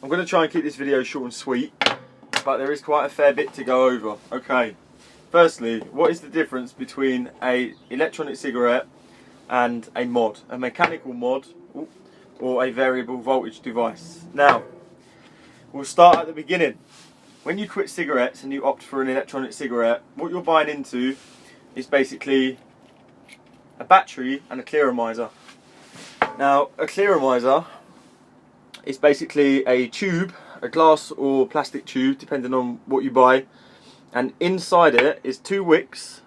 I'm going to try and keep this video short and sweet, but there is quite a fair bit to go over. Okay, firstly, what is the difference between a electronic cigarette and a mod, a mechanical mod or a variable voltage device? Now, we'll start at the beginning. When you quit cigarettes and you opt for an electronic cigarette, what you're buying into is basically a battery and a clearomizer. Now, a clearomizer is basically a tube, a glass or plastic tube, depending on what you buy, and inside it is two wicks,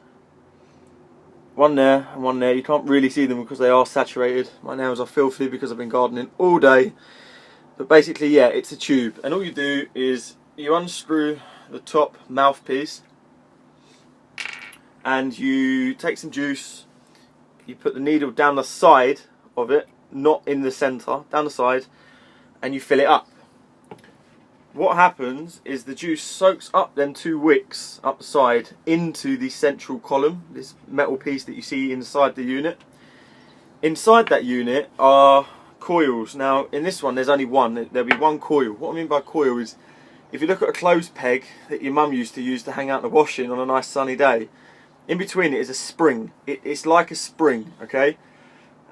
one there and one there. You can't really see them because they are saturated. My nails are filthy because I've been gardening all day. But basically, yeah, it's a tube, and all you do is you unscrew the top mouthpiece and you take some juice, you put the needle down the side of it, not in the centre, down the side, and you fill it up. What happens is the juice soaks up them two wicks up the side into the central column, this metal piece that you see inside the unit. Inside that unit are coils. Now in this one there's only one, there'll be one coil. What I mean by coil is, if you look at a clothes peg that your mum used to use to hang out in the washing on a nice sunny day, in between it is a spring. It's like a spring, okay?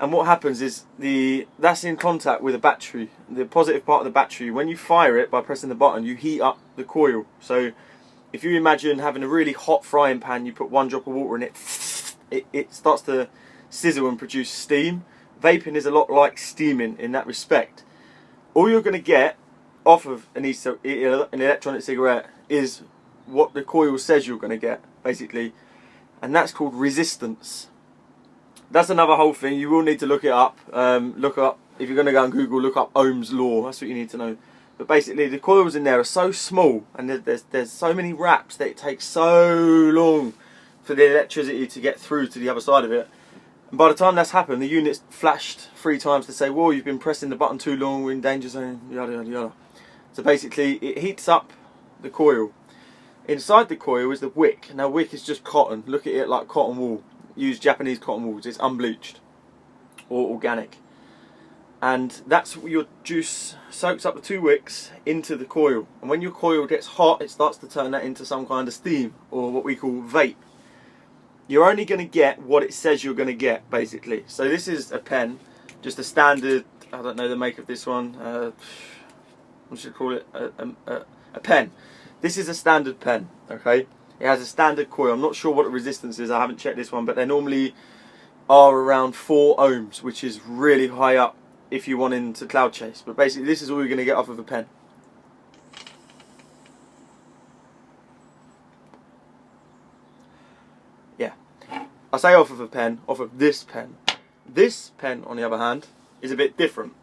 And what happens is that's in contact with a battery, the positive part of the battery. When you fire it by pressing the button, you heat up the coil. So if you imagine having a really hot frying pan, you put one drop of water in it, it starts to sizzle and produce steam. Vaping is a lot like steaming in that respect. All you're going to get off of an electronic cigarette is what the coil says you're going to get, basically, and that's called resistance. That's another whole thing. You will need to look it up. Look up, if you're going to go on Google, look up Ohm's law. That's what you need to know. But basically, the coils in there are so small, and there's so many wraps that it takes so long for the electricity to get through to the other side of it. And by the time that's happened, the unit's flashed 3 times to say, "Whoa, you've been pressing the button too long. We're in danger zone." Yada yada yada. So basically, it heats up the coil. Inside the coil is the wick. Now, wick is just cotton. Look at it like cotton wool. Use Japanese cotton wools. It's unbleached or organic. And that's what your juice soaks up the 2 wicks into the coil. And when your coil gets hot, it starts to turn that into some kind of steam, or what we call vape. You're only going to get what it says you're going to get, basically. So this is a pen, just a standard, I don't know the make of this one, what should I call it, a pen. This is a standard pen, okay? It has a standard coil. I'm not sure what the resistance is, I haven't checked this one, but they normally are around 4 ohms, which is really high up if you want into cloud chase. But basically this is all you're going to get off of a pen. Yeah, I say off of a pen, off of this pen. This pen, on the other hand, is a bit different.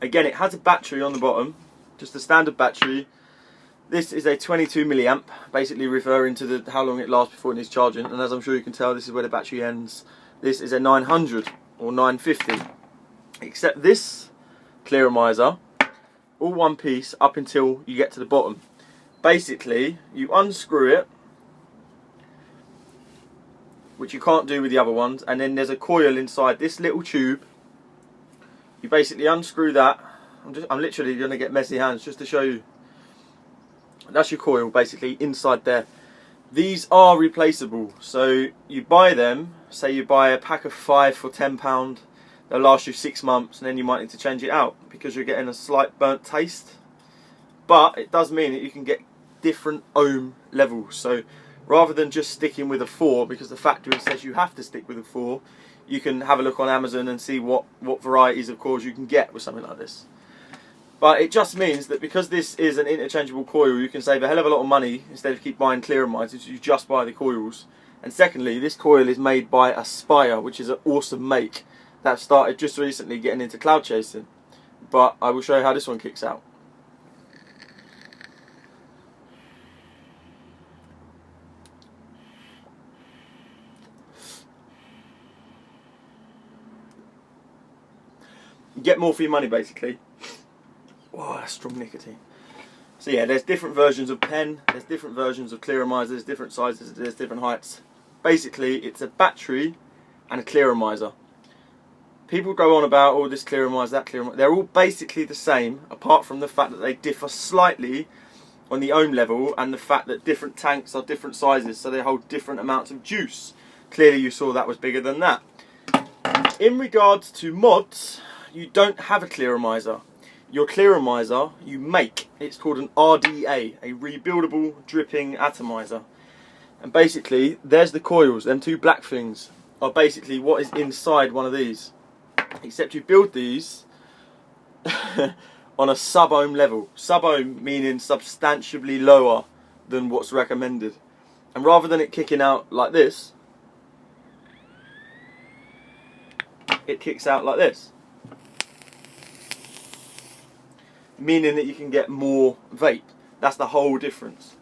Again, it has a battery on the bottom, just a standard battery. This is a 22 milliamp, basically referring to how long it lasts before it needs charging. And as I'm sure you can tell, this is where the battery ends. This is a 900 or 950. Except this clearomizer, all one piece up until you get to the bottom. Basically, you unscrew it, which you can't do with the other ones, and then there's a coil inside this little tube. You basically unscrew that. I'm literally going to get messy hands just to show you. That's your coil, basically, inside there. These are replaceable, so you buy them, say you buy a pack of 5 for £10, they'll last you 6 months, and then you might need to change it out because you're getting a slight burnt taste. But it does mean that you can get different ohm levels, so rather than just sticking with a 4, because the factory says you have to stick with a 4, you can have a look on Amazon and see what varieties of coils you can get with something like this. But it just means that because this is an interchangeable coil, you can save a hell of a lot of money instead of keep buying clearomizers. You just buy the coils. And secondly, this coil is made by Aspire, which is an awesome make that started just recently getting into cloud chasing. But I will show you how this one kicks out. You get more for your money, basically. Wow, that's strong nicotine. So yeah, there's different versions of pen, there's different versions of clearomizers, different sizes, there's different heights. Basically, it's a battery and a clearomizer. People go on about all this clearomizer, that clearomizer. They're all basically the same, apart from the fact that they differ slightly on the ohm level and the fact that different tanks are different sizes, so they hold different amounts of juice. Clearly you saw that was bigger than that. In regards to mods, you don't have a clearomizer. Your clearomizer you make. It's called an RDA, a rebuildable dripping atomizer. And basically, there's the coils. Them two black things are basically what is inside one of these. Except you build these on a sub-ohm level. Sub-ohm meaning substantially lower than what's recommended. And rather than it kicking out like this, it kicks out like this. Meaning that you can get more vape. That's the whole difference.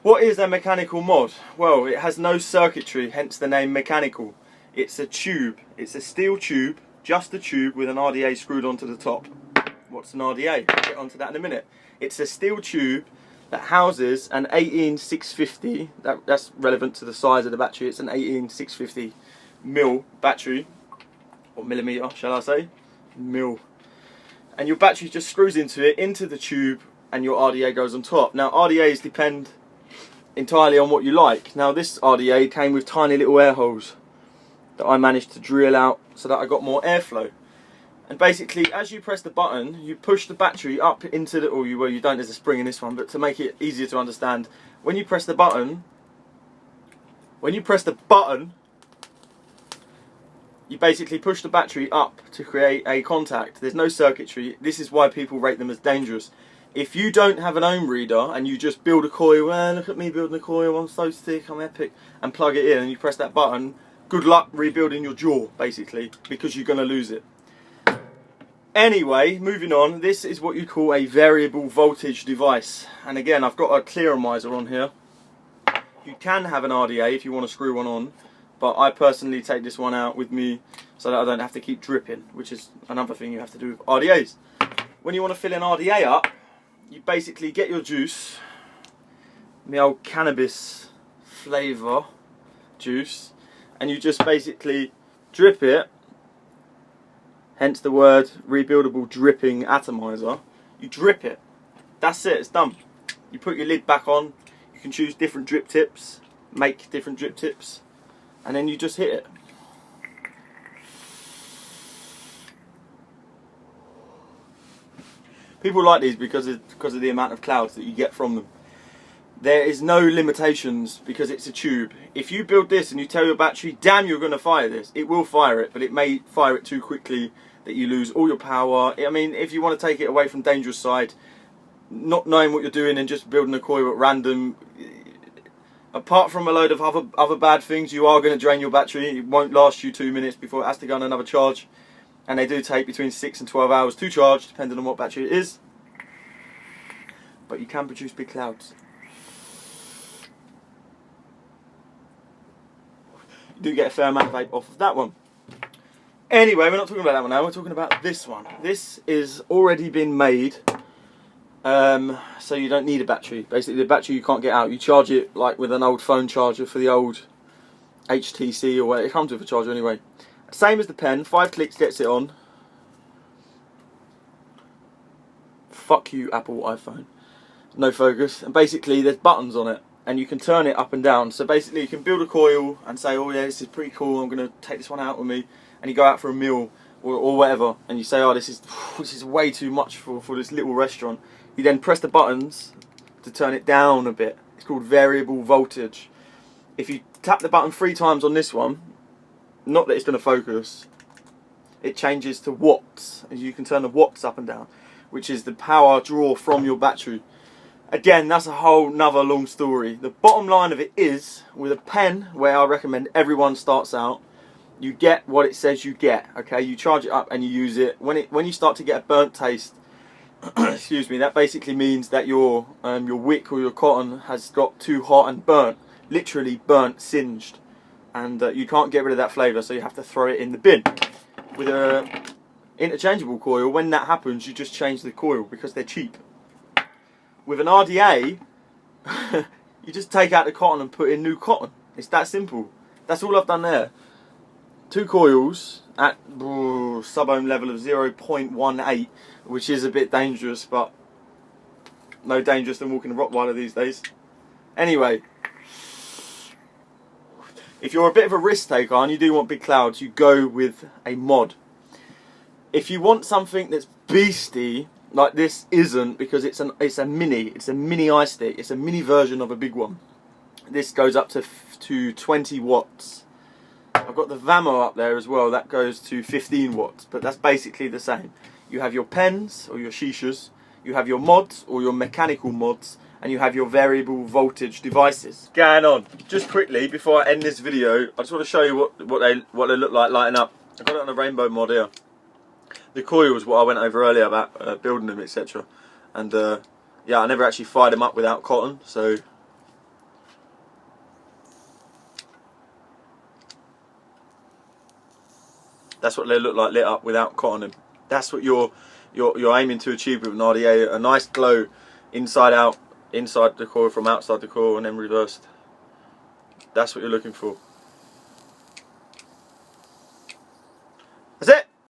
What is a mechanical mod? Well, it has no circuitry, hence the name mechanical. It's a tube. It's a steel tube, just a tube with an RDA screwed onto the top. What's an RDA? I'll get onto that in a minute. It's a steel tube that houses an 18650. That's relevant to the size of the battery. It's an 18650 mil battery, or millimeter, shall I say? Mil. And your battery just screws into it, into the tube, and your RDA goes on top. Now, RDAs depend entirely on what you like. Now, this RDA came with tiny little air holes that I managed to drill out so that I got more airflow. And basically, as you press the button, you push the battery up into the, well, you don't, there's a spring in this one, but to make it easier to understand, when you press the button, you basically push the battery up to create a contact. There's no circuitry. This is why people rate them as dangerous. If you don't have an ohm reader and you just build a coil, well, look at me building a coil, I'm so sick, I'm epic, and plug it in and you press that button, good luck rebuilding your jaw, basically, because you're going to lose it. Anyway, moving on, this is what you call a variable voltage device. And again, I've got a clearomizer on here. You can have an RDA if you want to screw one on, but I personally take this one out with me so that I don't have to keep dripping, which is another thing you have to do with RDAs. When you want to fill an RDA up, you basically get your juice, the old cannabis flavour juice, and you just basically drip it, hence the word rebuildable dripping atomizer. You drip it, that's it, it's done. You put your lid back on, you can choose different drip tips, make different drip tips, and then you just hit it. People like these because of the amount of clouds that you get from them. There is no limitations because it's a tube. If you build this and you tell your battery, damn, you're going to fire this, it will fire it, but it may fire it too quickly that you lose all your power. I mean, if you want to take it away from dangerous side, not knowing what you're doing and just building a coil at random, apart from a load of other bad things, you are going to drain your battery. It won't last you 2 minutes before it has to go on another charge. And they do take between 6 and 12 hours to charge, depending on what battery it is. But you can produce big clouds. You do get a fair amount of vape off of that one. Anyway, we're not talking about that one now, we're talking about this one. This is already been made, so you don't need a battery. Basically, the battery you can't get out. You charge it like with an old phone charger for the old HTC or whatever. It comes with a charger anyway. Same as the pen, 5 clicks gets it on. Fuck you, Apple iPhone. No focus. And basically there's buttons on it and you can turn it up and down. So basically you can build a coil and say, oh yeah, this is pretty cool, I'm going to take this one out with me. And you go out for a meal or whatever and you say, oh, this is way too much for this little restaurant. You then press the buttons to turn it down a bit. It's called variable voltage. If you tap the button 3 times on this one, not that it's going to focus, it changes to watts, and you can turn the watts up and down, which is the power draw from your battery. Again, that's a whole nother long story. The bottom line of it is, with a pen, where I recommend everyone starts out, you get what it says you get. Okay, you charge it up and you use it. When you start to get a burnt taste, excuse me, that basically means that your wick or your cotton has got too hot and burnt, literally burnt, singed. And you can't get rid of that flavour, so you have to throw it in the bin. With a interchangeable coil, when that happens, you just change the coil because they're cheap. With an RDA, you just take out the cotton and put in new cotton. It's that simple. That's all I've done there. 2 coils at sub-ohm level of 0.18, which is a bit dangerous, but no dangerous than walking a Rottweiler these days. Anyway, if you're a bit of a risk taker and you do want big clouds, you go with a mod. If you want something that's beastie, like this isn't, because it's a mini eye stick, it's a mini version of a big one. This goes up to 20 watts. I've got the Vamo up there as well, that goes to 15 watts, but that's basically the same. You have your pens or your shishas, you have your mods or your mechanical mods, and you have your variable voltage devices. Going on, just quickly before I end this video, I just want to show you what they look like lighting up. I've got it on a rainbow mod here. The coils, what I went over earlier about building them, etc. And yeah, I never actually fired them up without cotton, so that's what they look like lit up without cotton in. That's what you're aiming to achieve with an RDA, a nice glow inside out, inside the coil from outside the coil, and then reversed. That's what you're looking for.